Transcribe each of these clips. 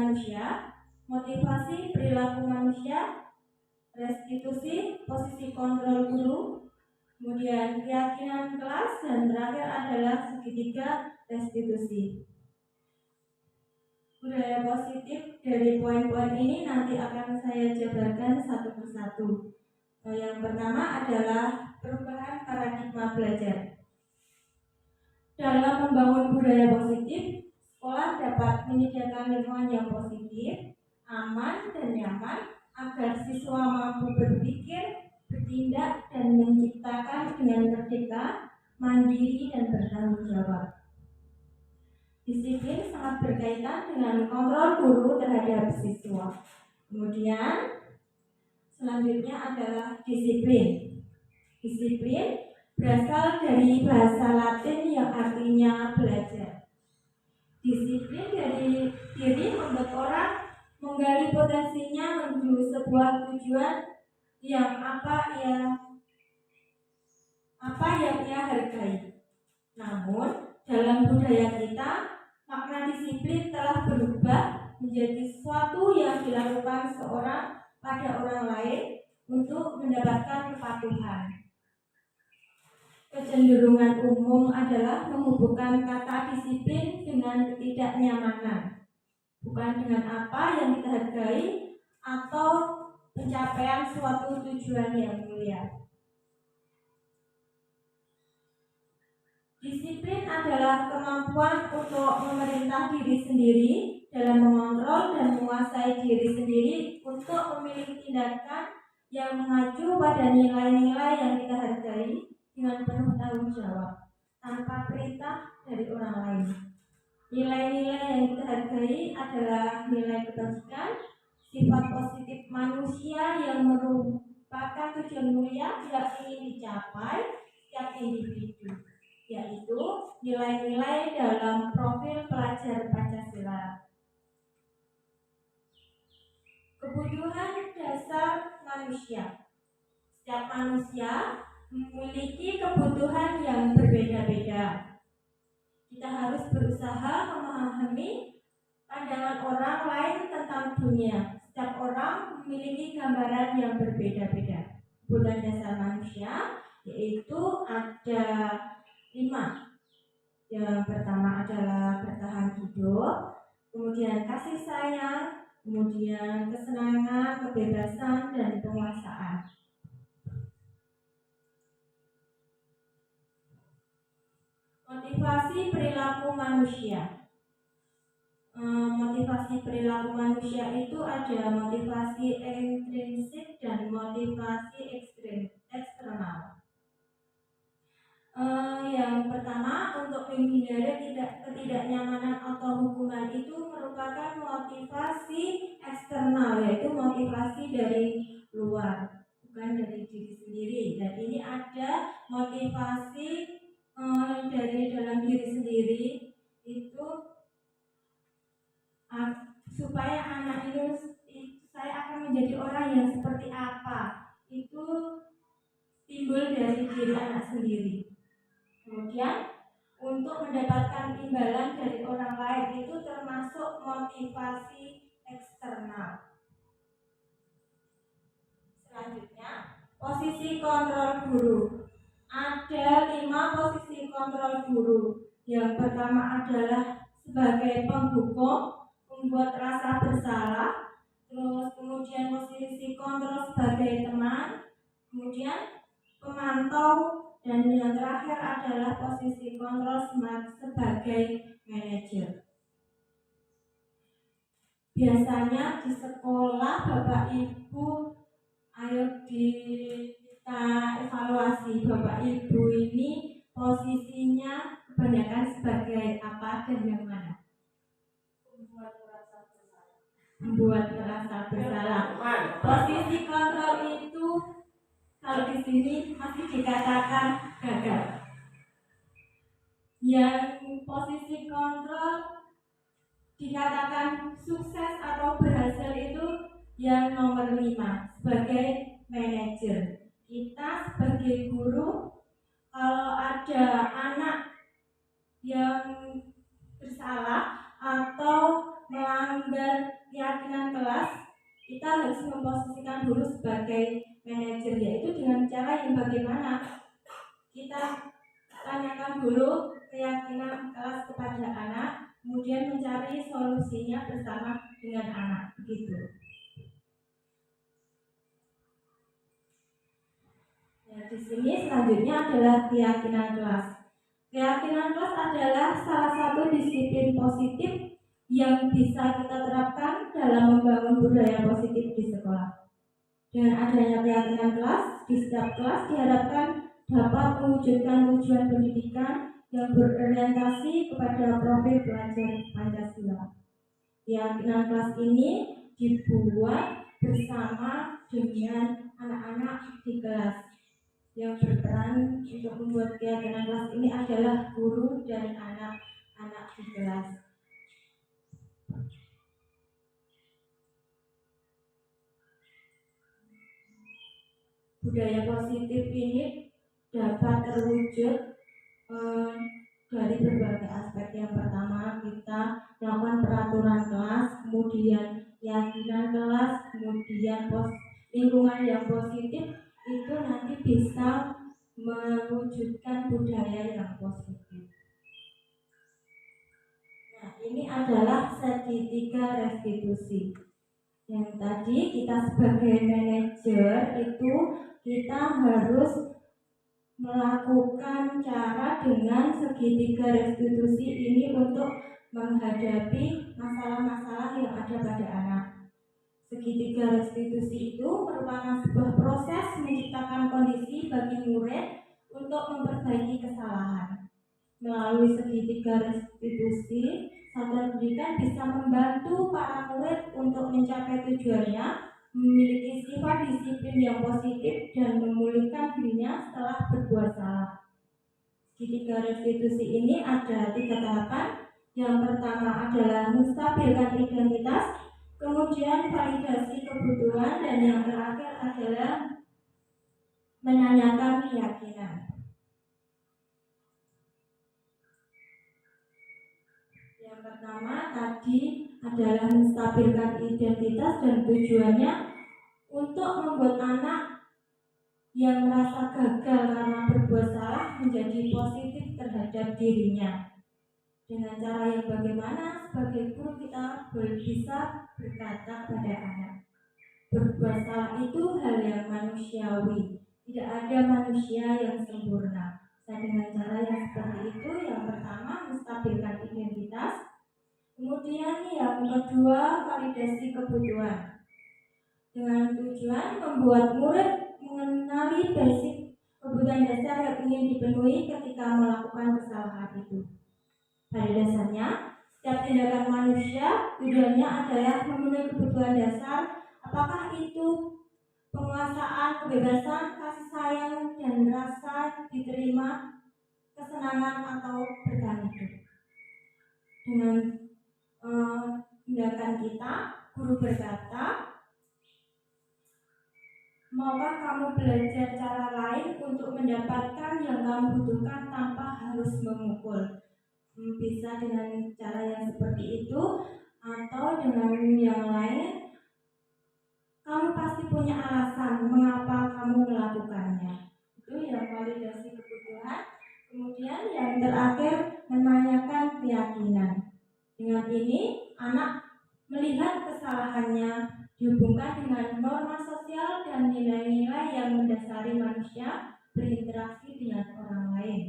manusia, motivasi perilaku manusia, restitusi posisi kontrol guru, kemudian keyakinan kelas, dan terakhir adalah segitiga restitusi. Budaya positif dari poin-poin ini nanti akan saya jabarkan satu persatu. Yang pertama adalah perubahan paradigma belajar. Dalam membangun budaya positif, sekolah dapat menyediakan lingkungan yang positif, aman, dan nyaman agar siswa mampu berpikir, bertindak, dan menciptakan dengan merdeka, mandiri, dan bertanggung jawab. Disiplin sangat berkaitan dengan kontrol guru terhadap siswa. Kemudian selanjutnya adalah disiplin. Disiplin berasal dari bahasa Latin yang artinya belajar. Disiplin dari diri membuat orang menggali potensinya menuju sebuah tujuan yang apa yang ia hargai. Namun dalam budaya kita, makna disiplin telah berubah menjadi sesuatu yang dilakukan seorang pada orang lain untuk mendapatkan kepatuhan. Kecenderungan umum adalah menghubungkan kata disiplin dengan ketidaknyamanan, bukan dengan apa yang kita hargai atau pencapaian suatu tujuan yang mulia. Disiplin adalah kemampuan untuk memerintah diri sendiri dalam mengontrol dan menguasai diri sendiri untuk memilih tindakan yang mengacu pada nilai-nilai yang kita hargai dengan penuh tanggung jawab, tanpa perintah dari orang lain. Nilai-nilai yang kita hargai adalah nilai kebajikan, sifat positif manusia yang merupakan tujuan mulia yang ingin dicapai setiap individu, yaitu nilai-nilai dalam profil pelajar Pancasila. Kebutuhan dasar manusia. Setiap manusia memiliki kebutuhan yang berbeda-beda. Kita harus berusaha memahami pandangan orang lain tentang dunia. Setiap orang memiliki gambaran yang berbeda-beda. Kebutuhan dasar manusia yaitu ada 5. Yang pertama adalah bertahan hidup, kemudian kasih sayang, kemudian kesenangan, kebebasan, dan penguasaan. Motivasi perilaku manusia. Motivasi perilaku manusia itu ada motivasi intrinsik dan motivasi eksternal. Yang pertama, untuk menghindari ketidaknyamanan atau hukuman itu merupakan motivasi eksternal, yaitu motivasi dari luar, bukan dari diri sendiri. Dan ini ada motivasi dari dalam diri sendiri, itu supaya anak itu saya akan menjadi orang yang seperti apa, itu timbul dari diri anak sendiri. Kemudian untuk mendapatkan imbalan dari orang lain itu termasuk motivasi eksternal. Selanjutnya, posisi kontrol guru. Ada 5 posisi kontrol guru. Yang pertama adalah sebagai penghukum, membuat rasa bersalah. Terus kemudian posisi kontrol sebagai teman, kemudian pemantau, dan yang terakhir adalah posisi kontrol sebagai manajer. Biasanya di sekolah Bapak Ibu, ayo kita evaluasi Bapak Ibu ini posisinya kebanyakan sebagai apa dan yang mana? Membuat merasa bersalah. Posisi kontrol itu kalau di sini masih dikatakan gagal. Yang posisi kontrol dikatakan sukses atau berhasil itu yang nomor 5 sebagai manajer. Kita sebagai guru, kalau ada anak yang bersalah atau melanggar keyakinan kelas, kita harus memposisikan guru sebagai manajer, yaitu dengan cara yang bagaimana kita tanyakan dulu keyakinan kelas kepada anak, kemudian mencari solusinya bersama dengan anak, begitu. Nah, di sini selanjutnya adalah keyakinan kelas. Keyakinan kelas adalah salah satu disiplin positif yang bisa kita terapkan dalam membangun budaya positif di sekolah. Dengan adanya keyakinan kelas, di setiap kelas diharapkan dapat mewujudkan tujuan pendidikan yang berorientasi kepada profil pelajar Pancasila. Keyakinan kelas ini dibuat bersama dengan anak-anak di kelas. Yang berperan untuk membuat keyakinan kelas ini adalah guru dan anak-anak di kelas. Budaya positif ini dapat terwujud dari berbagai aspek. Yang pertama, kita melakukan peraturan kelas, kemudian keyakinan kelas, kemudian lingkungan yang positif itu nanti bisa mewujudkan budaya yang positif. Nah, ini adalah segitiga restitusi. Yang tadi kita sebagai manajer itu kita harus melakukan cara dengan segitiga restitusi ini untuk menghadapi masalah-masalah yang ada pada anak. Segitiga restitusi itu merupakan sebuah proses menciptakan kondisi bagi murid untuk memperbaiki kesalahan. Melalui segitiga restitusi, satuan pendidikan bisa membantu para murid untuk mencapai tujuannya, memiliki sifat disiplin yang positif, dan memulihkan dirinya setelah berbuat salah. Segitiga restitusi ini ada 3 tahapan. Yang pertama adalah menstabilkan identitas, kemudian validasi kebutuhan, dan yang terakhir adalah menanyakan keyakinan. Yang pertama tadi adalah menstabilkan identitas, dan tujuannya untuk membuat anak yang merasa gagal karena berbuat salah menjadi positif terhadap dirinya. Dengan cara yang bagaimana sebagai guru kita bisa berkata pada anak, berbuat salah itu hal yang manusiawi, tidak ada manusia yang sempurna. Nah, dengan cara yang seperti itu, yang pertama menstabilkan identitas, kemudian yang kedua validasi kebutuhan, dengan tujuan membuat murid mengenali basic kebutuhan dasar yang ingin dipenuhi ketika melakukan kesalahan itu. Pada dasarnya, setiap tindakan manusia tujuannya adalah memenuhi kebutuhan dasar, apakah itu penguasaan, kebebasan, kasih sayang, dan rasa diterima, kesenangan, atau bertahan hidup. Dengan tindakan kita, guru berkata, maukah kamu belajar cara lain untuk mendapatkan yang kamu butuhkan tanpa harus memukul? Bisa dengan cara yang seperti itu, atau dengan yang lain. Kamu pasti punya alasan mengapa kamu melakukannya. Itu yang validasi kebutuhan. Kemudian yang terakhir menanyakan keyakinan. Dengan ini anak melihat kesalahannya dihubungkan dengan norma sosial dan nilai-nilai yang mendasari manusia berinteraksi dengan orang lain.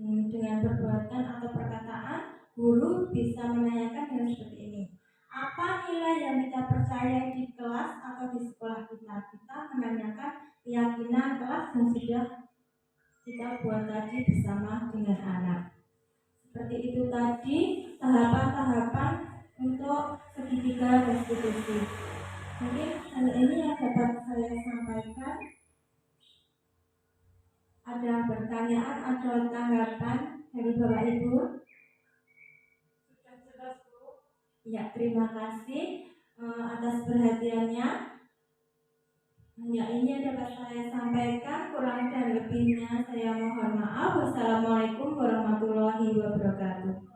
Dengan perbuatan atau perkataan, guru bisa menanyakan dengan seperti ini. Apa nilai yang kita percaya di kelas atau di sekolah kita? Kita menanyakan keyakinan kelas yang sudah kita buat tadi bersama dengan anak. Seperti itu tadi tahapan-tahapan untuk segitiga restitusi. Mungkin hal ini yang dapat saya sampaikan. Ada pertanyaan atau tanggapan dari Bapak Ibu? Sudah jelas, Bu? Ya, terima kasih atas perhatiannya. Ya, ini yang dapat saya sampaikan. Kurang dan lebihnya saya mohon maaf. Wassalamualaikum warahmatullahi wabarakatuh.